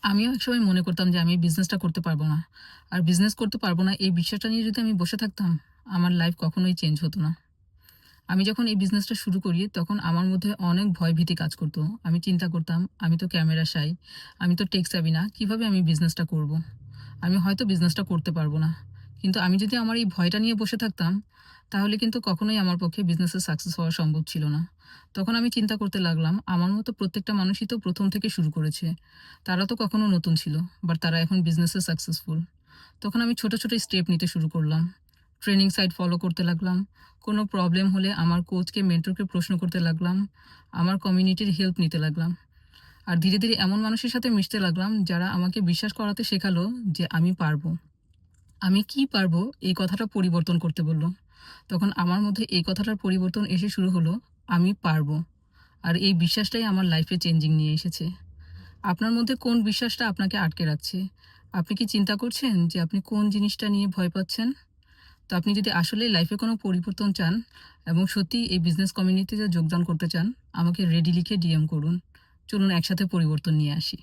আমিও একসময় মনে করতাম যে আমি এই বিজনেসটা করতে পারব না। আর বিজনেস করতে পারব না এই বিশ্বাসটা নিয়ে যদি আমি বসে থাকতাম, আমার লাইফ কখনোই চেঞ্জ হতো না। আমি যখন এই বিজনেসটা শুরু করি তখন আমার মধ্যে অনেক ভয়-ভীতি কাজ করত। আমি চিন্তা করতাম, আমি তো ক্যামেরা শাই, আমি তো টেক সেভি না। কিভাবে আমি বিজনেসটা করব? আমি হয়তো বিজনেসটা করতে পারব না। কিন্তু আমি যদি আমার এই ভয়টা নিয়ে বসে থাকতাম, তাহলে কিন্তু কখনোই আমার পক্ষে বিজনেসে সাকসেস হওয়া সম্ভব ছিল না। তখন আমি চিন্তা করতে লাগলাম, আমার মতো প্রত্যেকটা মানুষই তো ১ম থেকে শুরু করেছে। তারা তো কখনো নতুন ছিল, বাট তারা এখন বিজনেসে সাকসেসফুল। তখন আমি ছোট, ছোট স্টেপ নিতে শুরু করলাম। ট্রেনিং সাইট ফলো করতে লাগলাম। কোনো প্রবলেম হলে আমার কোচকে, মেন্টরকে প্রশ্ন করতে লাগলাম। আমার কমিউনিটির হেল্প নিতে লাগলাম। আর ধীরে, ধীরে এমন মানুষের সাথে মিশতে লাগলাম যারা আমাকে বিশ্বাস করাতে শেখালো যে আমি পারবো। আমি কি পারবো এই কথাটা পরিবর্তন করতে বলল। তখন আমার মধ্যে এই কথাটার পরিবর্তন এসে শুরু হলো, আমি পারবো। আর এই বিশ্বাসটাই আমার লাইফে চেঞ্জিং নিয়ে এসেছে। আপনার মধ্যে কোন বিশ্বাসটা আপনাকে আটকে রাখছে? আপনি কি চিন্তা করছেন যে আপনি কোন জিনিসটা নিয়ে ভয় পাচ্ছেন? তো আপনি যদি আসলেই লাইফে কোনো পরিবর্তন চান এবং সত্যিই এই বিজনেস কমিউনিটিতে যোগদান করতে চান, আমাকে রেডি লিখে ডিএম করুন। চলুন একসাথে পরিবর্তন নিয়ে আসি।